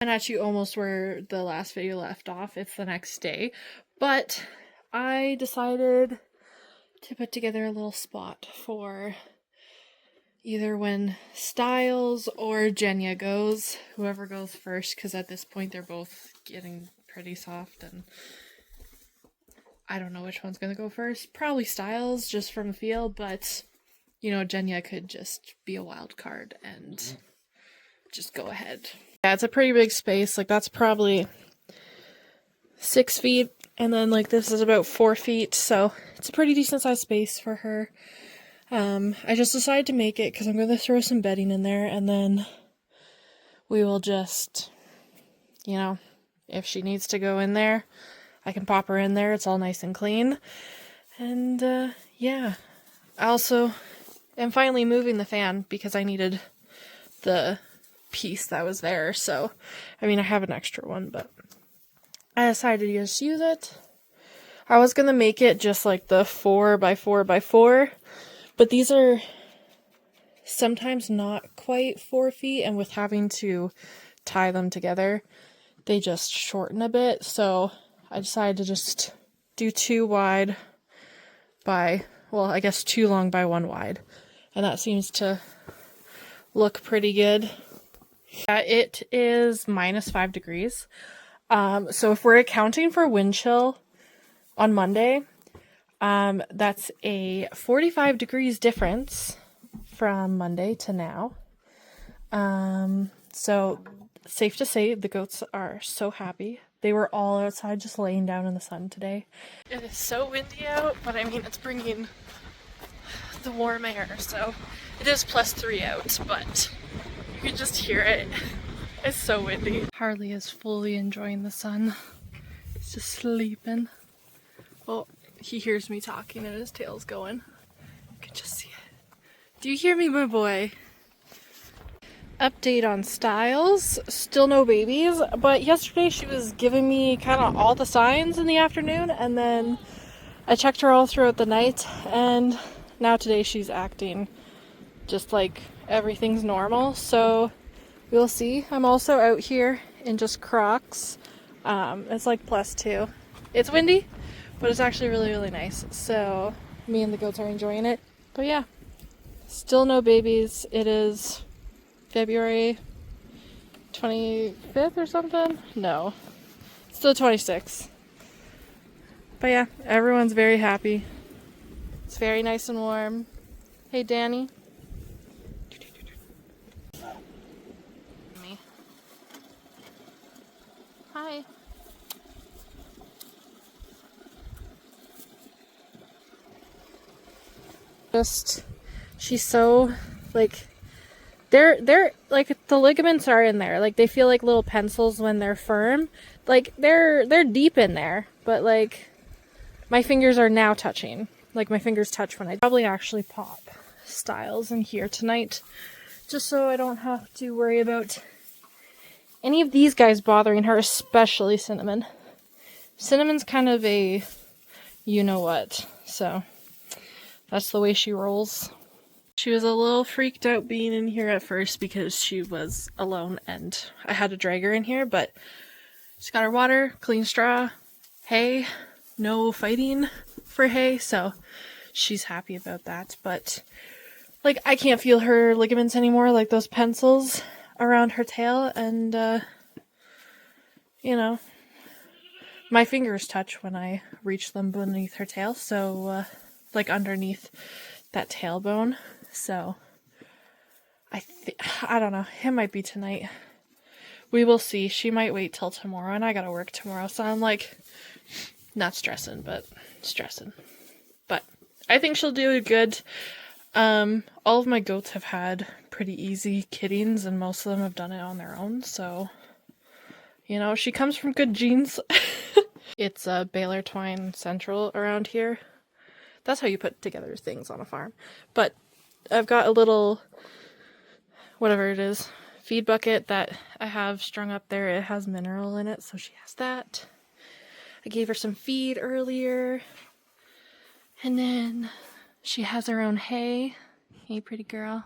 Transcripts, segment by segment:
And actually almost where the last video left off, it's the next day. But I decided to put together a little spot for either when Stiles or Genya goes, whoever goes first, because at this point they're both getting pretty soft and I don't know which one's gonna go first. Probably Stiles, just from feel, but you know, Genya could just be a wild card and just go ahead. Yeah, it's a pretty big space. Like, that's probably 6 feet, and then like this is about 4 feet, so it's a pretty decent sized space for her. I just decided to make it because I'm going to throw some bedding in there, and then we will just, you know, if she needs to go in there, I can pop her in there. It's all nice and clean. And yeah, I also am finally moving the fan because I needed the piece that was there. So, I mean, I have an extra one, but I decided to just use it. I was going to make it just like the 4x4x4, but these are sometimes not quite 4 feet, and with having to tie them together, they just shorten a bit. So I decided to just do 2 wide by, well, I guess 2 long by 1 wide, and that seems to look pretty good. It is -5 degrees. So if we're accounting for wind chill on Monday, that's a 45 degrees difference from Monday to now. So safe to say the goats are so happy. They were all outside just laying down in the sun today. It is so windy out, but I mean, it's bringing the warm air, so it is +3 out, but you can just hear it. It's so windy. Harley is fully enjoying the sun. He's just sleeping. Well, he hears me talking and his tail's going. You can just see it. Do you hear me, my boy? Update on Stiles. Still no babies, but yesterday she was giving me kind of all the signs in the afternoon, and then I checked her all throughout the night, and now today she's acting just like everything's normal, so we'll see. I'm also out here in just Crocs. It's like +2. It's windy, but it's actually really, really nice. So me and the goats are enjoying it. But yeah, still no babies. It is February 25th or something? No, still 26th. But yeah, everyone's very happy. It's very nice and warm. Hey, Danny. Hi. Just, she's so, like, they're like, the ligaments are in there. Like, they feel like little pencils when they're firm. Like, they're deep in there, but like, my fingers are now touching. Like, my fingers touch when I probably actually pop Stiles in here tonight, just so I don't have to worry about any of these guys bothering her, especially Cinnamon. Cinnamon's kind of a you-know-what, so that's the way she rolls. She was a little freaked out being in here at first because she was alone and I had to drag her in here, but she's got her water, clean straw, hay, no fighting for hay, so she's happy about that. But like, I can't feel her ligaments anymore, like those pencils around her tail, and you know, my fingers touch when I reach them beneath her tail, so like underneath that tailbone. So I don't know, it might be tonight. We will see. She might wait till tomorrow, and I gotta work tomorrow, so I'm like not stressing, but stressing. But I think she'll do good. All of my goats have had pretty easy kittings, and most of them have done it on their own, so you know, she comes from good genes. It's a Baylor Twine Central around here. That's how you put together things on a farm. But I've got a little, whatever it is, feed bucket that I have strung up there. It has mineral in it, so she has that. I gave her some feed earlier. And then she has her own hay. Hey, pretty girl.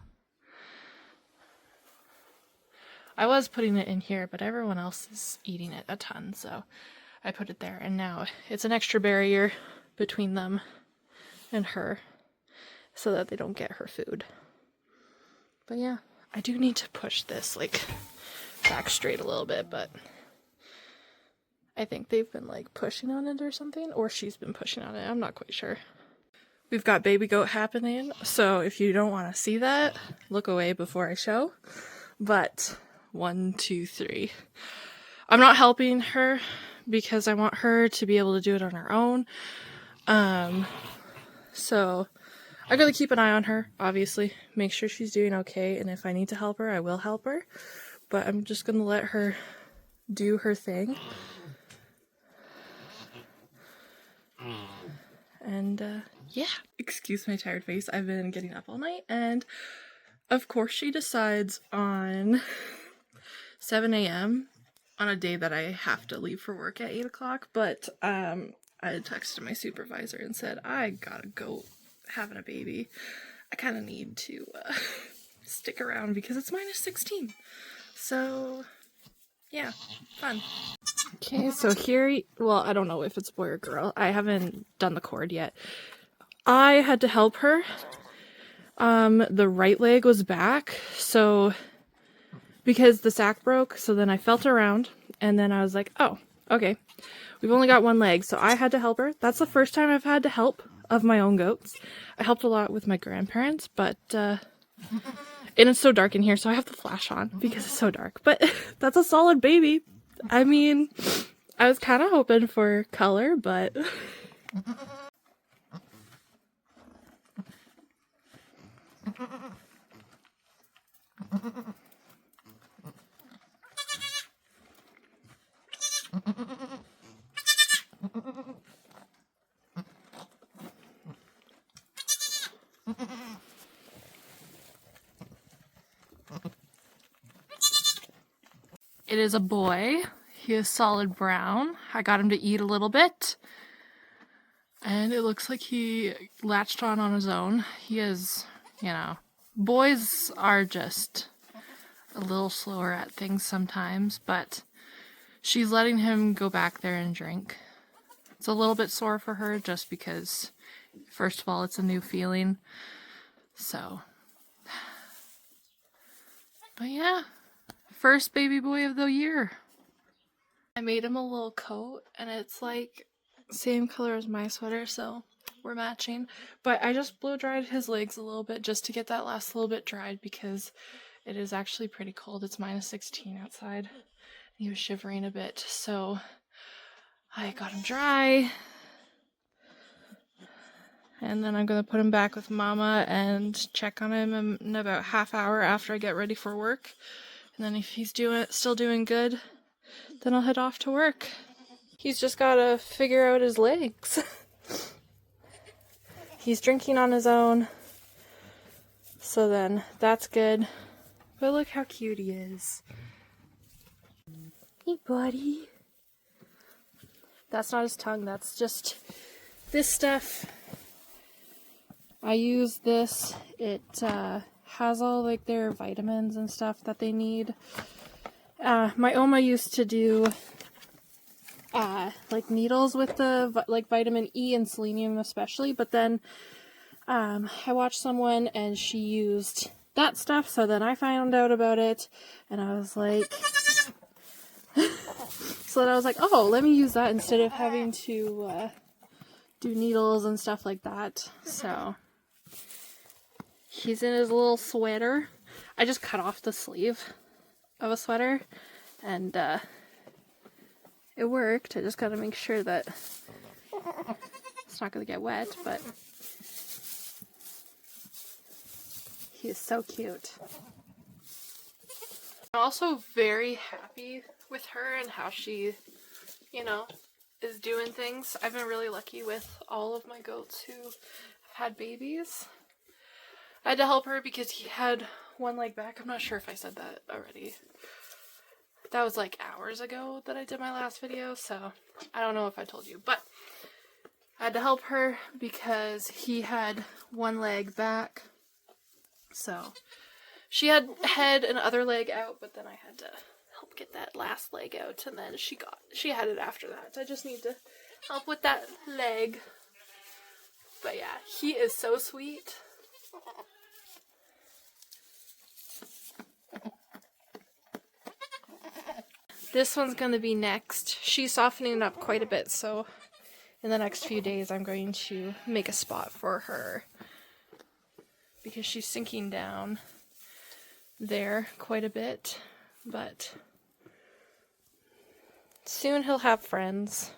I was putting it in here, but everyone else is eating it a ton, so I put it there. And now it's an extra barrier between them and her so that they don't get her food. But yeah, I do need to push this like back straight a little bit, but I think they've been like pushing on it or something, or she's been pushing on it. I'm not quite sure. We've got baby goat happening, so if you don't want to see that, look away before I show. But 1, 2, 3. I'm not helping her because I want her to be able to do it on her own. So I gotta keep an eye on her, obviously, make sure she's doing okay, and if I need to help her, I will help her. But I'm just gonna let her do her thing. And yeah, excuse my tired face. I've been getting up all night, and of course she decides on 7 a.m. on a day that I have to leave for work at 8 o'clock, but I had texted my supervisor and said, I gotta go having a baby. I kind of need to stick around because it's -16. So yeah, fun. Okay, so here, well, I don't know if it's boy or girl. I haven't done the cord yet. I had to help her. The right leg was back, so because the sack broke, so then I felt around, and then I was like, oh, okay, we've only got one leg, so I had to help her. That's the first time I've had to help of my own goats. I helped a lot with my grandparents, but, and it's so dark in here, so I have the flash on because it's so dark, but that's a solid baby. I mean, I was kind of hoping for color, but it is a boy. He is solid brown. I got him to eat a little bit, and it looks like he latched on his own. He is, you know, boys are just a little slower at things sometimes, but she's letting him go back there and drink. It's a little bit sore for her just because, first of all, it's a new feeling. So, but yeah, first baby boy of the year. I made him a little coat, and it's like same color as my sweater, so we're matching. But I just blow dried his legs a little bit just to get that last little bit dried because it is actually pretty cold. It's -16 outside. He was shivering a bit, so I got him dry. And then I'm gonna put him back with Mama and check on him in about half hour after I get ready for work. And then if he's still doing good, then I'll head off to work. He's just gotta figure out his legs. He's drinking on his own, so then that's good. But look how cute he is. Hey, buddy. That's not his tongue, that's just this stuff. I use this. It has all like their vitamins and stuff that they need. My Oma used to do like needles with the like vitamin E and selenium especially, but then I watched someone and she used that stuff, so then I found out about it and I was like so then I was like, oh, let me use that instead of having to do needles and stuff like that. So he's in his little sweater. I just cut off the sleeve of a sweater and it worked. I just gotta make sure that it's not gonna get wet, but he is so cute. I'm also very happy with her and how she, you know, is doing things. I've been really lucky with all of my goats who have had babies. I had to help her because he had one leg back. I'm not sure if I said that already. That was like hours ago that I did my last video, so I don't know if I told you, but I had to help her because he had one leg back. So She had head and other leg out, but then I had to help get that last leg out, and then she had it after that. I just need to help with that leg. But yeah, he is so sweet. This one's gonna be next. She's softening up quite a bit, so in the next few days I'm going to make a spot for her because she's sinking down there quite a bit, but soon he'll have friends.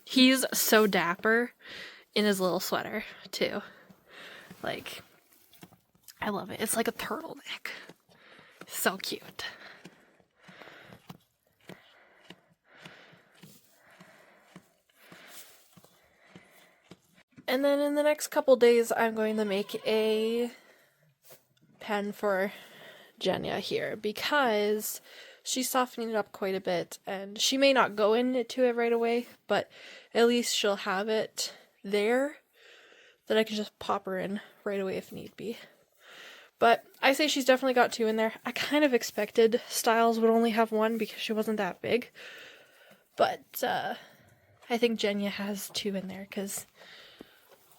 He's so dapper in his little sweater, too. Like, I love it. It's like a turtleneck. So cute. And then in the next couple days, I'm going to make a pen for Genya here because she's softening it up quite a bit, and she may not go into it right away, but at least she'll have it there that I can just pop her in right away if need be. But I say she's definitely got 2 in there. I kind of expected Stiles would only have 1 because she wasn't that big, but I think Genya has 2 in there because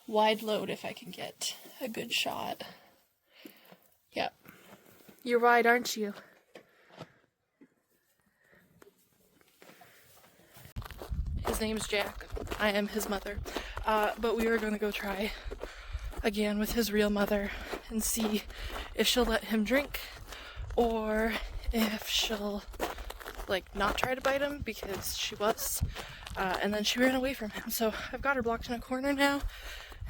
wide load if I can get a good shot. Yep. You're wide, aren't you? His name's Jack. I am his mother. But we are going to go try again with his real mother and see if she'll let him drink or if she'll like not try to bite him because she was. And then she ran away from him. So I've got her blocked in a corner now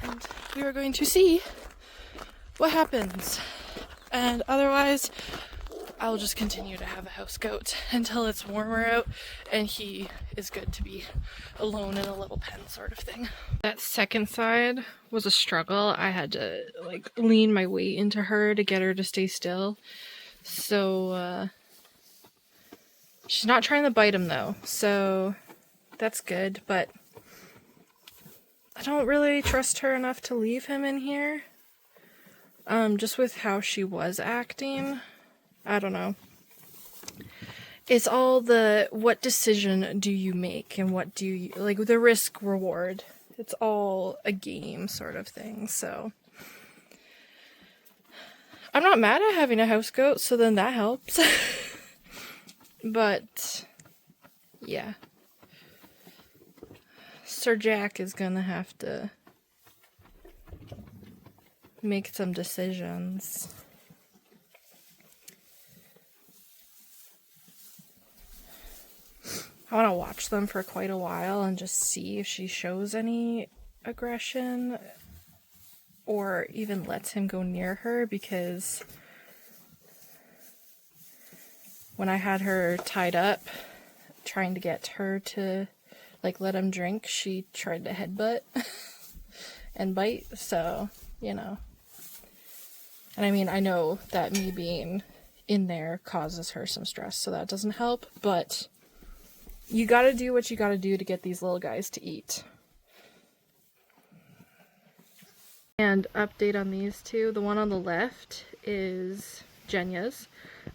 and we are going to see what happens. And otherwise, I'll just continue to have a house goat until it's warmer out and he is good to be alone in a little pen sort of thing. That second side was a struggle. I had to like lean my weight into her to get her to stay still. So she's not trying to bite him though, so that's good, but I don't really trust her enough to leave him in here. Just with how she was acting. I don't know. It's all the what decision do you make and what do you like the risk reward. It's all a game sort of thing. So I'm not mad at having a house goat, so then that helps. But yeah. Sir Jack is gonna have to make some decisions. I want to watch them for quite a while and just see if she shows any aggression or even lets him go near her, because when I had her tied up trying to get her to like let him drink, she tried to headbutt and bite, so you know. And I mean, I know that me being in there causes her some stress, so that doesn't help, but you gotta do what you gotta do to get these little guys to eat. And update on these two. The one on the left is Genya's.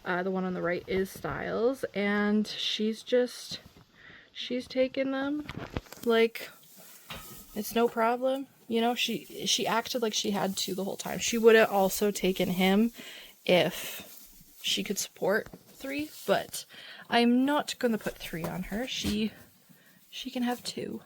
The one on the right is Stiles. And she's taking them like it's no problem. You know, she acted like she had to the whole time. She would have also taken him if she could support 3, but I'm not going to put 3 on her. She can have 2.